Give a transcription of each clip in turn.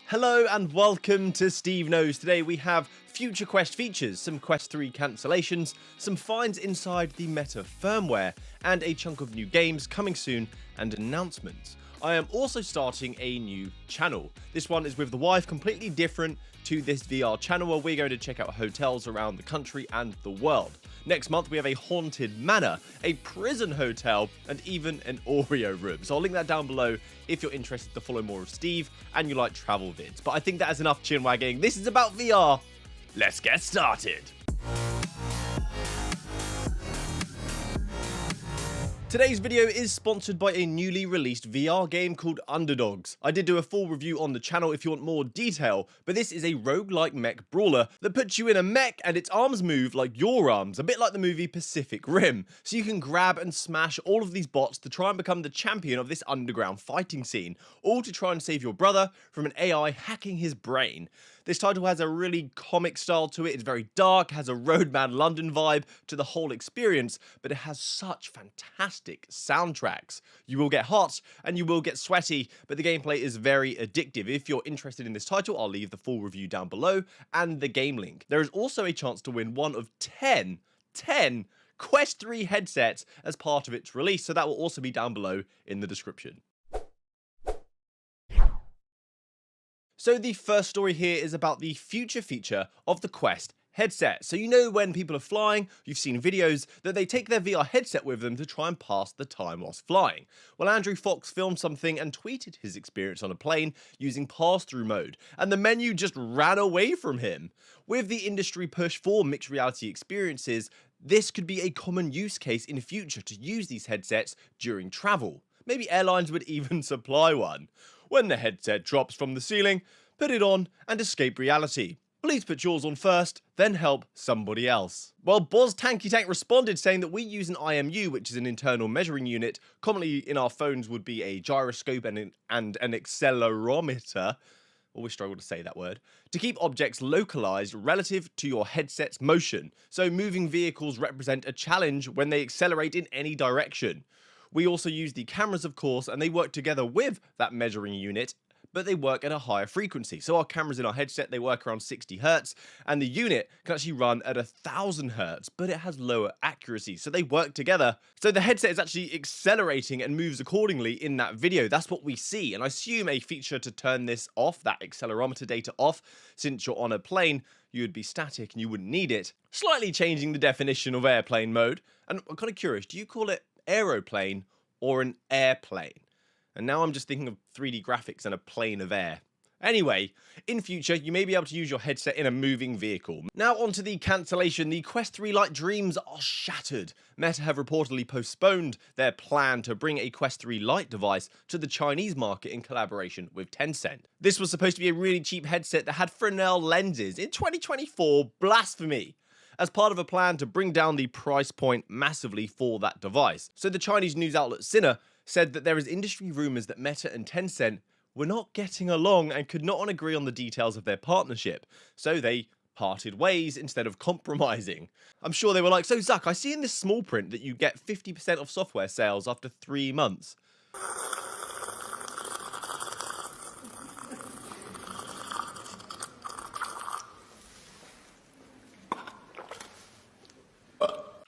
Hello and welcome to SteveKnows. Today we have future Quest features, some Quest 3 cancellations, some finds inside the Meta firmware, and a chunk of new games coming soon and announcements. I am also starting a new channel. This one is with the wife, completely different to this VR channel where we're going to check out hotels around the country and the world. Next month we have a haunted manor, a prison hotel, and even an Oreo room. So I'll link that down below if you're interested to follow more of Steve and you like travel vids. But I think that is enough chin wagging. This is about VR. Let's get started. Today's video is sponsored by a newly released VR game called Underdogs. I did do a full review on the channel if you want more detail, but this is a roguelike mech brawler that puts you in a mech and its arms move like your arms, a bit like the movie Pacific Rim. So you can grab and smash all of these bots to try and become the champion of this underground fighting scene, all to try and save your brother from an AI hacking his brain. This title has a really comic style to it, it's very dark, has a Roadman London vibe to the whole experience, but it has such fantastic soundtracks. You will get hot and you will get sweaty, but the gameplay is very addictive. If you're interested in this title, I'll leave the full review down below and the game link. There is also a chance to win one of 10 Quest 3 headsets as part of its release, so that will also be down below in the description. So the first story here is about the future feature of the Quest headset. So you know when people are flying, you've seen videos that they take their VR headset with them to try and pass the time whilst flying. Well, Andrew Fox filmed something and tweeted his experience on a plane using pass-through mode, and the menu just ran away from him. With the industry push for mixed reality experiences, this could be a common use case in future to use these headsets during travel. Maybe airlines would even supply one. When the headset drops from the ceiling, put it on and escape reality. Please put yours on first, then help somebody else. Well, Boz Tanky Tank responded saying that we use an IMU, which is an internal measuring unit. Commonly in our phones would be a gyroscope and an accelerometer. Always struggle to say that word, to keep objects localized relative to your headset's motion. So moving vehicles represent a challenge when they accelerate in any direction. We also use the cameras, of course, and they work together with that measuring unit, but they work at a higher frequency. So our cameras in our headset, they work around 60 Hz, and the unit can actually run at 1000 Hz, but it has lower accuracy. So they work together. So the headset is actually accelerating and moves accordingly in that video. That's what we see. And I assume a feature to turn this off, that accelerometer data off, since you're on a plane, you would be static and you wouldn't need it. Slightly changing the definition of airplane mode. And I'm kind of curious, do you call it aeroplane or an airplane? And now I'm just thinking of 3D graphics and a plane of air. Anyway, in future, you may be able to use your headset in a moving vehicle. Now onto the cancellation. The Quest 3 Lite dreams are shattered. Meta have reportedly postponed their plan to bring a Quest 3 Lite device to the Chinese market in collaboration with Tencent. This was supposed to be a really cheap headset that had Fresnel lenses. In 2024, blasphemy! As part of a plan to bring down the price point massively for that device. So the Chinese news outlet Sina said that there is industry rumours that Meta and Tencent were not getting along and could not agree on the details of their partnership, so they parted ways instead of compromising. I'm sure they were like, so Zuck, I see in this small print that you get 50% off software sales after 3 months.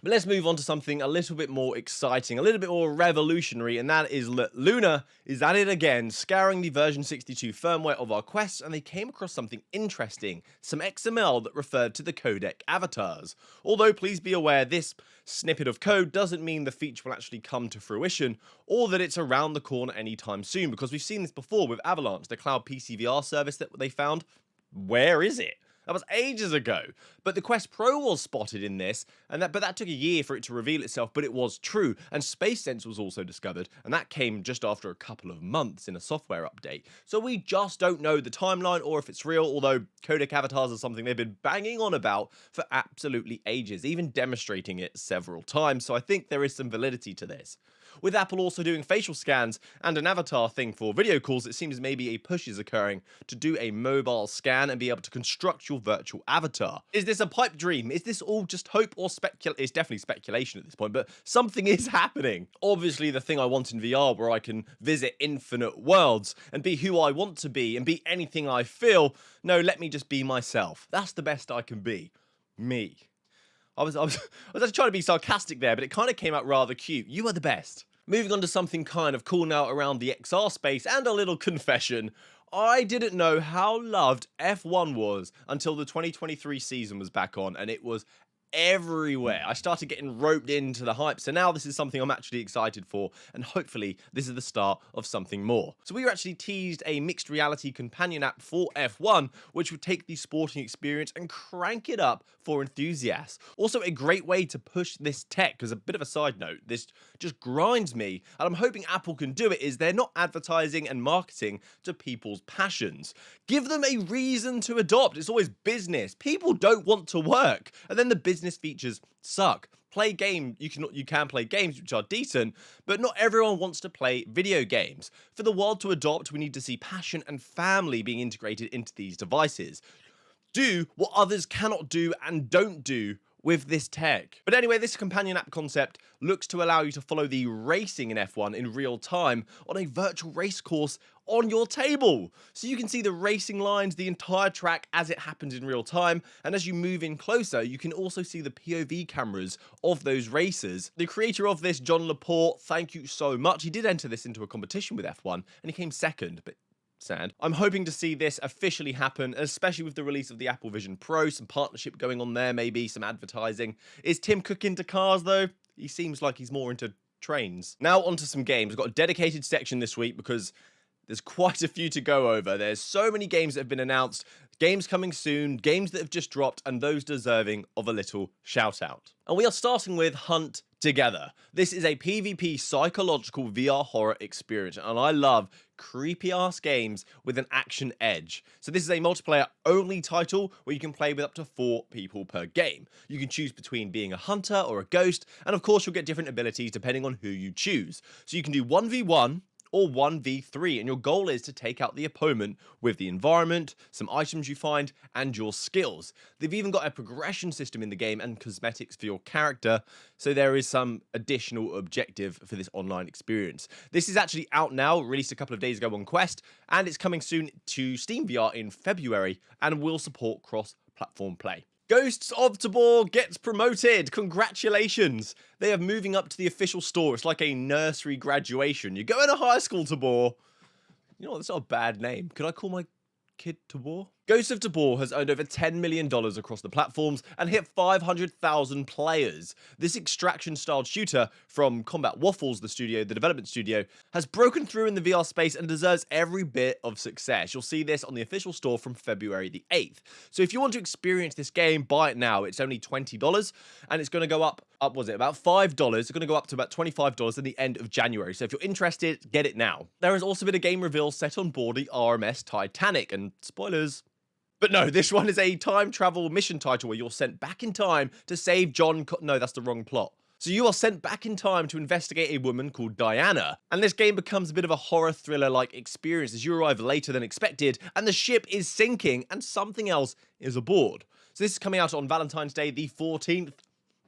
But let's move on to something a little bit more exciting, a little bit more revolutionary, and that is Luna is at it again, scouring the version 62 firmware of our Quests, and they came across something interesting, some XML that referred to the Codec avatars. Although please be aware, this snippet of code doesn't mean the feature will actually come to fruition, or that it's around the corner anytime soon, because we've seen this before with Avalanche, the cloud PC VR service that they found. Where is it? That was ages ago. But the Quest Pro was spotted in this, but that took a year for it to reveal itself, but it was true. And SpaceSense was also discovered, and that came just after a couple of months in a software update. So we just don't know the timeline or if it's real, although codec avatars are something they've been banging on about for absolutely ages, even demonstrating it several times. So I think there is some validity to this. With Apple also doing facial scans and an avatar thing for video calls, it seems maybe a push is occurring to do a mobile scan and be able to construct your virtual avatar. Is this a pipe dream? Is this all just hope or speculation? It's definitely speculation at this point, but something is happening. Obviously, the thing I want in VR where I can visit infinite worlds and be who I want to be and be anything I feel. No, let me just be myself. That's the best I can be. Me. I was actually trying to be sarcastic there, but it kind of came out rather cute. You are the best. Moving on to something kind of cool now around the XR space, and a little confession. I didn't know how loved F1 was until the 2023 season was back on, and it was everywhere. I started getting roped into the hype, so now this is something I'm actually excited for, and hopefully this is the start of something more. So we were actually teased a mixed reality companion app for F1, which would take the sporting experience and crank it up for enthusiasts. Also a great way to push this tech, because a bit of a side note, this just grinds me, and I'm hoping Apple can do it, is they're not advertising and marketing to people's passions. Give them a reason to adopt. It's always business. People don't want to work, and then the business features suck. You can play games which are decent, but not everyone wants to play video games. For the world to adopt, we need to see passion and family being integrated into these devices. Do what others cannot do and don't do with this tech. But anyway, this companion app concept looks to allow you to follow the racing in F1 in real time on a virtual race course on your table. So you can see the racing lines, the entire track as it happens in real time, and as you move in closer, you can also see the POV cameras of those racers. The creator of this, John Laporte, thank you so much. He did enter this into a competition with F1, and he came second, but sad. I'm hoping to see this officially happen, especially with the release of the Apple Vision Pro, some partnership going on there, maybe some advertising. Is Tim Cook into cars though? He seems like he's more into trains. Now onto some games. I've got a dedicated section this week because there's quite a few to go over. There's so many games that have been announced, games coming soon, games that have just dropped, and those deserving of a little shout out. And we are starting with Hunt Together. This is a PvP psychological VR horror experience, and I love creepy ass games with an action edge. So this is a multiplayer only title where you can play with up to 4 people per game. You can choose between being a hunter or a ghost, and of course you'll get different abilities depending on who you choose. So you can do 1v1 or 1v3, and your goal is to take out the opponent with the environment, some items you find, and your skills. They've even got a progression system in the game and cosmetics for your character, so there is some additional objective for this online experience. This is actually out now, released a couple of days ago on Quest, and it's coming soon to Steam VR in February, and will support cross-platform play. Ghosts of Tabor gets promoted. Congratulations. They are moving up to the official store. It's like a nursery graduation. You go into high school, Tabor. You know what? That's not a bad name. Could I call my kid Tabor? Ghosts of Tabor has earned over $10 million across the platforms and hit 500,000 players. This extraction-styled shooter from Combat Waffles, the development studio, has broken through in the VR space and deserves every bit of success. You'll see this on the official store from February the 8th. So if you want to experience this game, buy it now. It's only $20, and it's going to go up was it about $5? It's going to go up to about $25 at the end of January. So if you're interested, get it now. There has also been a game reveal set on board the RMS Titanic, and spoilers. But no, this one is a time travel mission title where you're sent back in time to save no, that's the wrong plot. So you are sent back in time to investigate a woman called Diana, and this game becomes a bit of a horror thriller-like experience as you arrive later than expected, and the ship is sinking, and something else is aboard. So this is coming out on Valentine's Day the 14th.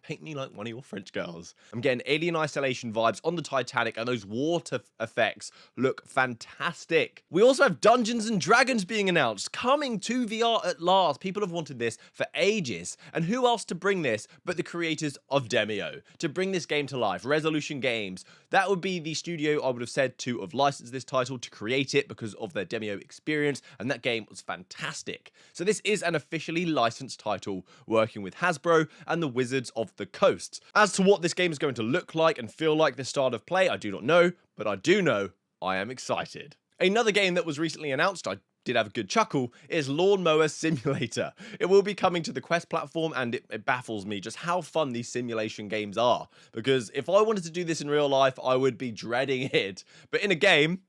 Paint me like one of your French girls. I'm getting Alien Isolation vibes on the Titanic, and those water effects look fantastic. We also have Dungeons and Dragons being announced, coming to VR at last. People have wanted this for ages, and who else to bring this but the creators of Demio to bring this game to life? Resolution Games. That would be the studio I would have said to have licensed this title to create it because of their Demio experience, and that game was fantastic. So this is an officially licensed title working with Hasbro and the Wizards of the Coast. As to what this game is going to look like and feel like this start of play, I do not know, but I do know I am excited. Another game that was recently announced, I did have a good chuckle, is Lawnmower Simulator. It will be coming to the Quest platform, and it baffles me just how fun these simulation games are, because if I wanted to do this in real life, I would be dreading it, but in a game,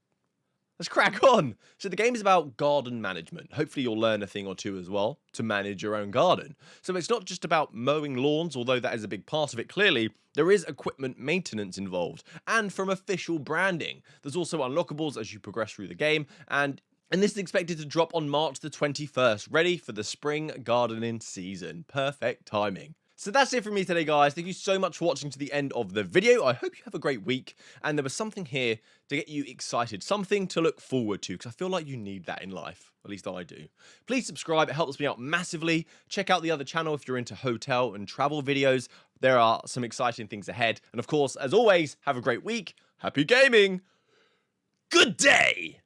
let's crack on. So the game is about garden management. Hopefully you'll learn a thing or two as well to manage your own garden. So it's not just about mowing lawns, although that is a big part of it clearly. There is equipment maintenance involved, and from official branding. There's also unlockables as you progress through the game, and this is expected to drop on March the 21st, ready for the spring gardening season. Perfect timing. So that's it from me today, guys. Thank you so much for watching to the end of the video. I hope you have a great week, and there was something here to get you excited, something to look forward to, because I feel like you need that in life. At least I do. Please subscribe. It helps me out massively. Check out the other channel if you're into hotel and travel videos. There are some exciting things ahead. And of course, as always, have a great week. Happy gaming. Good day.